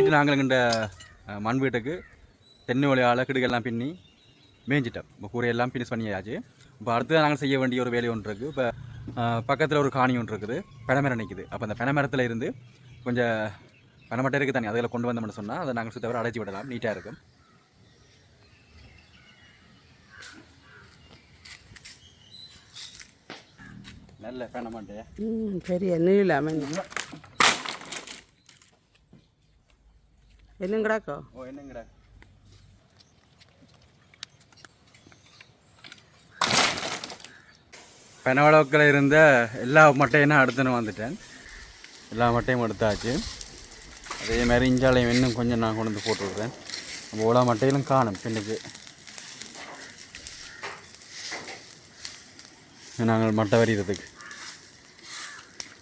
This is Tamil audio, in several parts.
நேற்று நாங்கள் இந்த மண் வீட்டுக்கு தென்னை ஒலையால் கிடுக்கெல்லாம் பின்னி மேய்ஞ்சிட்டோம். இப்போ கூரையெல்லாம் ஃபினிஷ் பண்ணியாச்சு. இப்போ அடுத்து நாங்கள் செய்ய வேண்டிய ஒரு வேலை ஒன்று இருக்குது. இப்போ பக்கத்தில் ஒரு காணி ஒன்று இருக்குது, பனைமரம் நிற்குது. அப்போ அந்த பனைமரத்தில் இருந்து கொஞ்சம் பனைமட்டை இருக்குது தானே, அதில் கொண்டு வந்தோம்னு சொன்னால் அதை நாங்கள் சுத்தவரை அடைச்சி விடலாம், நீட்டாக இருக்கும். நல்ல பனைமட்டையா பெரிய நீளம் என்னங்கடாக்கோ? ஓ என்னங்கடா பனவளவுக்கில் இருந்த எல்லா மட்டையும் அடுத்துன்னு வந்துட்டேன். எல்லா மட்டையும் எடுத்தாச்சு. அதே மாதிரி இஞ்சாலையும் இன்னும் கொஞ்சம் நான் கொண்டு வந்து போட்டு விட்றேன். நம்ம ஓலா மட்டையிலும் காணும் பின்னுக்கு. நாங்கள் மட்டை வரிகிறதுக்கு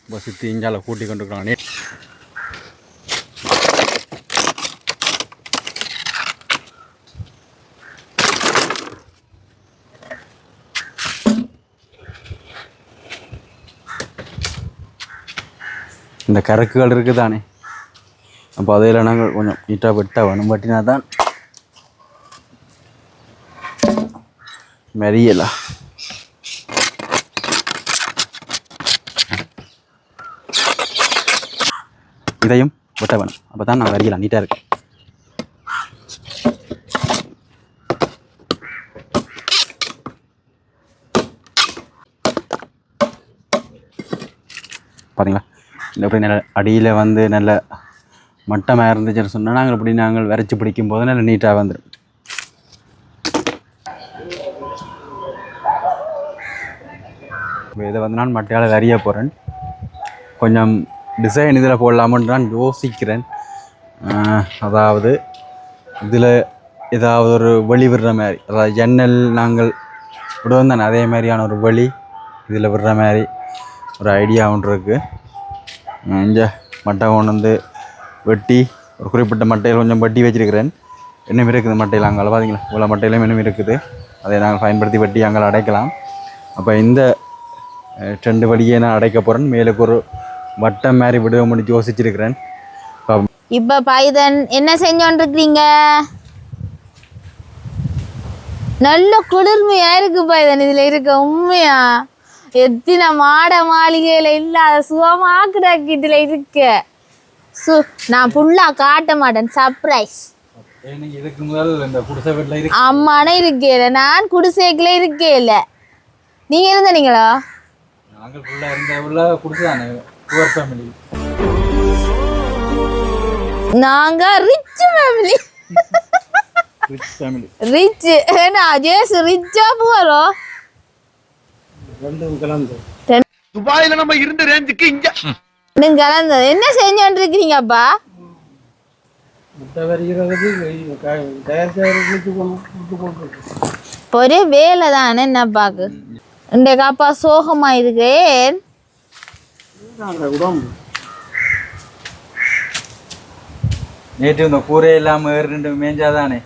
இப்போ சுற்றி இஞ்சாலை கூட்டி கொண்டு இருக்கிறோம். இந்த கறக்குகள் இருக்குது தானே, அப்போ அதில் நாங்கள் கொஞ்சம் நீட்டாக வெட்ட வேணும். வெட்டினா தான் மெரியலாம். இதையும் வெட்ட வேணும், அப்போ தான் நான் வரியலாம் நீட்டாக இருக்கு. பார்த்தீங்களா, இப்படி நல்ல அடியில் வந்து நல்ல மட்டமாக இருந்துச்சுன்னு சொன்னால் நாங்கள் இப்படி நாங்கள் விரைச்சி பிடிக்கும் போது நல்ல நீட்டாக வந்துடும். இதை வந்து நான் மட்டையால் வரைய போகிறேன். கொஞ்சம் டிசைன் இதில் போடலாமன்னு நான் யோசிக்கிறேன். அதாவது இதில் ஏதாவது ஒரு வழி விடுற மாதிரி, அதாவது ஜன்னல் நாங்கள் விடுவோம் தானே, அதே மாதிரியான ஒரு வழி இதில் விடுற மாதிரி ஒரு ஐடியா ஒன்று இருக்குது. இங்கே மட்டை கொண்டு வந்து வெட்டி ஒரு குறிப்பிட்ட மட்டையில் கொஞ்சம் வெட்டி வச்சுருக்கிறேன். இன்னும் இருக்குது மட்டையில் அங்கே பார்த்தீங்களா, இவ்வளோ மட்டையிலும் இன்னும் இருக்குது. அதை நாங்கள் பயன்படுத்தி வெட்டி அங்கே அடைக்கலாம். அப்போ இந்த 2 வழியை நான் அடைக்க போகிறேன். மேலுக்கு ஒரு வட்டம் மாதிரி விடுவ முடிச்சு யோசிச்சிருக்கிறேன். இப்போ பைதன் என்ன செஞ்சோன்றிருக்கிறீங்க? நல்ல குளிர்மையா இருக்கு பைதன் இதில் இருக்க. உண்மையா எத்தனை மாட மாளிகையில் இல்லாத சுகமாக்குறாக்கு இதில் இருக்க. நான் ஃபுல்லாக காட்ட மாட்டேன், சர்ப்ரைஸ். இதுக்கு முதல் இந்த குடிசை வீட்டில் அம்மானே இருக்கேல, நான் குடிசைக்குள்ள இருக்கேல. நீங்கள் இருந்தீங்களா? நாங்கள் ஃபுல்லாக இருந்த குடிசை தானே, புவர் ஃபேமிலி. நாங்கள் rich family. Rich family. Rich ஏன்னா ஜேஸ் ரிச்சாக போகிறோம். துபாயில நம்ம இருந்த ரேஞ்சுக்கு இங்க கலந்தது. என்ன செஞ்சோன்றிருக்கிறீங்கப்பா? ஒரே வேலை தானே என்னப்பாக்கு. இன்றைக்கு அப்பா சோகமா இருக்கேன். நேற்று இந்த கூரை இல்லாமல் ரெண்டு மேஞ்சாதானே,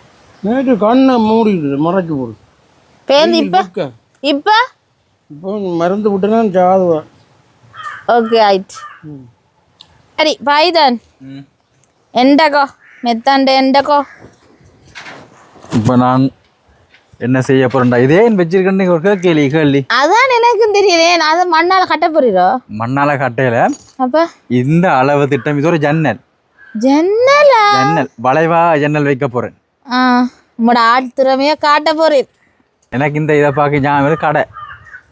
நேற்று கண்ணை மூடிட்டு மறைச்சு போடு பேருந்து. இப்ப இப்ப இப்போ மருந்து விட்டுனா ஜாதுவா. ஓகே ஆயிட்டு. சரி பைதன் எண்டக்கோ மெத்தாண்ட எண்டக்கோ. இப்போ நான் என்ன செய்ய போறேன்டா, இதே வச்சிருக்கேன்னு ஒரு கேள்வி. அதான் எனக்கும் தெரியல. நான் அதை மண்ணால கட்ட போறீரோ? மண்ணால கட்டையில அப்ப இந்த அளவு திட்டம். இது ஒரு ஜன்னல். ஜன்னலா? ஜன்னல் வளைவா ஜன்னல் வைக்க போறேன். உங்களோட ஆழ்திறமையா காட்ட போறேன். எனக்கு இந்த இதை பார்க்க ஞாபகம் கடை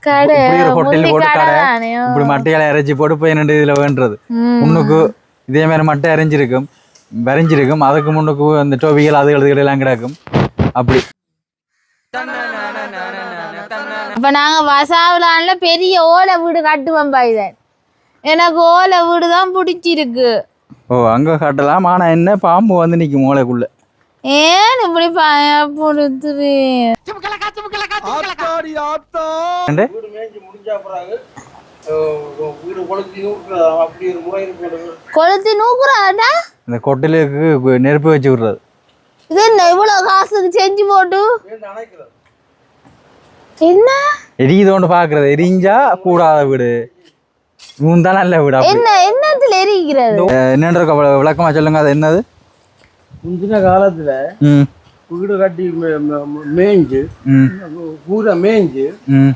கடை ஹோட்டல் போட்டு கடை இப்படி மட்டையால இறைச்சி போட்டு போய் என்னண்டு இதுல வேண்டது. முன்னுக்கு இதே மாதிரி மட்டை வரைஞ்சிருக்கும். அதுக்கு முன்னுக்கு அந்த டோபிகள் அதுகள் எல்லாம் கிடக்கும். அப்படி அப்ப நாங்க வசாவிலான்ல பெரிய ஓலை வீடு கட்டுவோம் பைதன். எனக்கு ஓலை வீடு தான் பிடிச்சிருக்கு. ஓ அங்க கட்டலாம். ஆனா என்ன பாம்பு வந்து நிற்கும் ஓலைக்குள்ள. ஏன் இப்படி பயப்படுத்துறீ? கொளுத்தி நூக்குறாடா. இந்த கொட்டிலுக்கு நெருப்பு வச்சு விடுறது. இது என்ன இவ்வளவு காசுக்கு செஞ்சு போட்டு என்ன எரியுதோண்டு பாக்குறது. எரிஞ்சா கூடாத வீடு நல்ல வீடு. என்ன என்னத்துல எரிக்கிறது? என்னன்ற விளக்கமா சொல்லுங்க. அது என்னது? முந்தின காலத்தில் ம் வீடு கட்டி மேய்ஞ்சு ம் கூரை மேய்ஞ்சு ம்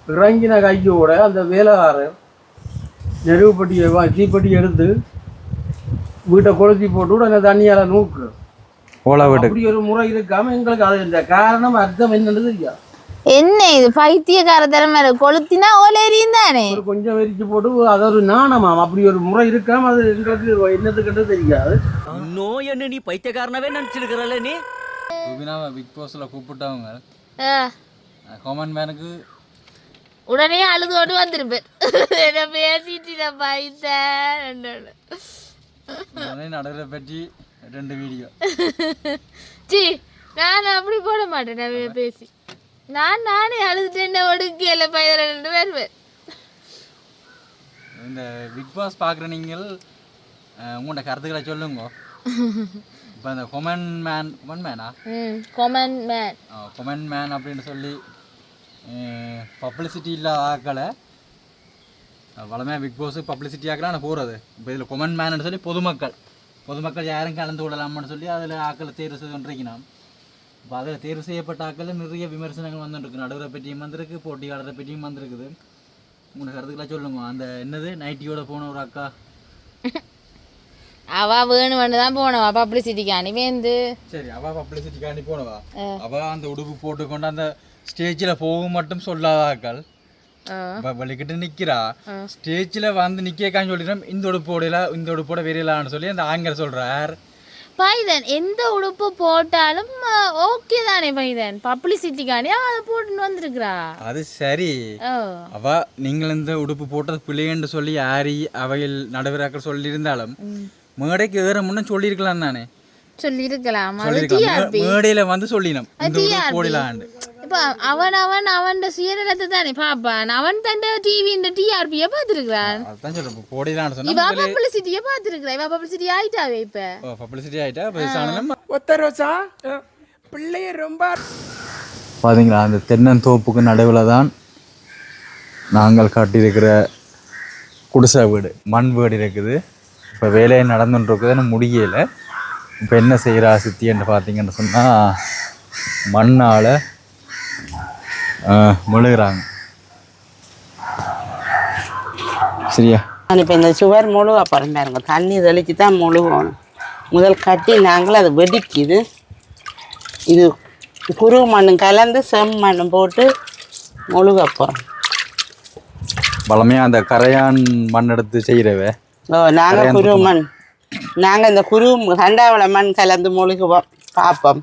இறங்கின கையோட அந்த வேலைக்காரர் நெருவுப்பட்டியை தீப்பெட்டி எடுத்து வீட்டை கொளுத்தி போட்டு உடனே தண்ணியால் நூக்கு ஓலா வீட்டுக்கு அப்படி ஒரு முறை இருக்காம எங்களுக்கு அது இந்த காரணம் அர்த்தம் என்னன்னு தெரியாது. என்ன இது பைத்தியக்கார திறமை கொளுத்தினா ஓலேரியும் தானே. ஒரு கொஞ்சம் வெறிச்சு போட்டு அது ஒரு நாணமாம். அப்படி ஒரு முறை இருக்காம அது எங்களுக்கு என்னத்துக்கிட்ட தெரியாது. இன்னும் என்ன நீ பைத்தியக்காரனவே நினைச்சிருக்கிறல்ல நீ. ருபினாவை பிக் பாஸ்ல கூப்பிட்டவங்க காமன் மேனுக்கு உடனே அழுதோடு வந்திருப்பேன். என்ன பேசிட்டு பைத்தேன் நடுவில் பற்றி 2 வீடியோ. சி நான் அப்படி போட மாட்டேன். நான் பேசி நானே அழுதுட்டேன். ஒடுக்கல பையன் வருவேன். இந்த பிக் பாஸ் பார்க்குற நீங்கள் உங்களோட கருத்துக்களை சொல்லுங்க. இப்போ இந்த கொமன் மேனா கொமன் மேன் அப்படின்னு சொல்லி பப்ளிசிட்டி இல்லாத ஆக்களை வளமையாக பிக் பாஸு பப்ளிசிட்டி ஆக்கெல்லாம் நான் போகிறது. இப்போ இதில் கொமன் மேன்னு சொல்லி பொதுமக்கள் யாரும் கலந்து விடலாம்னு சொல்லி அதில் ஆக்களை தேர்வு செய்து கொண்டிருக்கணும். இப்போ அதில் தேர்வு செய்யப்பட்ட ஆக்களில் நிறைய விமர்சனங்கள் வந்துருக்கு. நடுவரை பற்றியும் வந்திருக்கு, போட்டியாளரை பற்றியும் வந்திருக்குது. உங்களோட கருத்துக்கெல்லாம் சொல்லுங்க. அந்த என்னது நைட்டியோட போன ஒரு அக்கா அவ வேணும்னு தான் போனவா பப்ளிசிட்டிக்காண்டி வேந்து. சரி, அவள் பப்ளிசிட்டிக்காண்டி போனவா. அவள் அந்த உடுப்பு போட்டுக்கொண்டு அந்த ஸ்டேஜில் போகும் மட்டும் சொல்லாத ஆக்கள் வலிக்கிட்டு நிற்கிறா. ஸ்டேஜில் வந்து நிற்கான்னு சொல்லிடும். இந்த உடுப்போட வெறியலான்னு சொல்லி அந்த ஆங்கர் சொல்கிறார். பைதன் எந்த உடுப்பு போட்டாலும் ஓகே தானே பைதன். பப்ளிசிட்டிக்காண்டி அதை போட்டுன்னு வந்திருக்கிறா. அது சரி. அவ நீங்கள் இந்த உடுப்பு போட்டது பிள்ளைன்னு சொல்லி யாரி அவையில் நடுவராக்கள் சொல்லியிருந்தாலும் மேடைக்கு ஏற முன்ன சொல்லியிருக்கலாம் தானே. சொல்லியிருக்கலாம். மேடையில வந்து சொல்லினோம் போடலான்னு. இப்போ அவன் சுயநலத்தை தானே பாப்பான். அவன் தன் டிவி டிஆர்பியை பார்த்துருக்கிறான். அதான் சொல்றேன் போடலான்னு சொன்னா. இவ பப்ளிசிட்டியை பார்த்துருக்கிறா. இவ பப்ளிசிட்டி ஆயிட்டாவே. இப்போ பப்ளிசிட்டி ஆயிட்டா ஒத்த ரோசா பிள்ளைய ரொம்ப பார்த்தீங்களா. அந்த தென்னந்தோப்புக்கு நடுவில் தான் நாங்கள் காட்டியிருக்கிற குடிசை வீடு, மண் வீடு இருக்குது. இப்போ வேலையை நடந்துட்டுருக்குதுன்னு முடியலை. இப்போ என்ன செய்கிறா சித்தின்னு பார்த்தீங்கன்னு சொன்னால் மண்ணால் முழுகிறாங்க. சரியா? நான் இப்போ இந்த சுவர் முழுக போகிறேன் பாருங்க. தண்ணி தெளித்து தான் முழுகணும். முதல் கட்டி நாங்கள் அது வெடிக்குது. இது குரு மண்ணும் கலந்து செம்மண்ணும் போட்டு முழுக போகிறோம். வளமையாக அந்த கரையான் மண் எடுத்து செய்கிறவே. நாங்கள் குரு மண், நாங்கள் இந்த குரு கண்டாவள மண் கலந்து முழுகுவோம். பார்ப்போம்.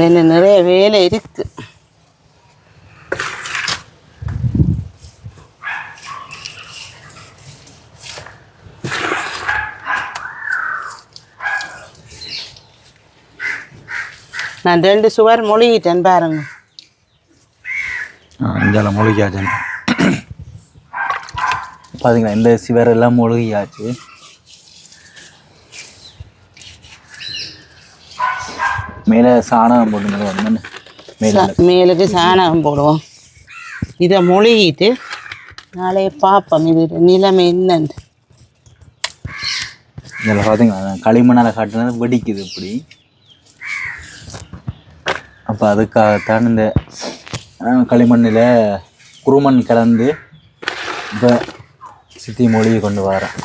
என்ன நிறைய வேலை இருக்கு. நான் 2 சுவர் மொழிகிட்டேன் பாருங்க. இங்கே மொழிகாச்சு பார்த்தீங்களா. இந்த சுவர் எல்லாம் மொழிகாச்சு. மேலே சாணம் போட்டு மேலுக்கு சாணம் போடுவோம். இதை மொழிகிட்டு நாளைய பார்ப்போம் இது நிலைமை என்னன்னு. இதில் பார்த்தீங்களா களிமண்ணால் காட்டினது வெடிக்குது இப்படி. அப்போ அதுக்காகத்தான் இந்த களிமண்ணில் குருமண் கலந்து இப்போ சித்தி மொழியை கொண்டு வரேன்.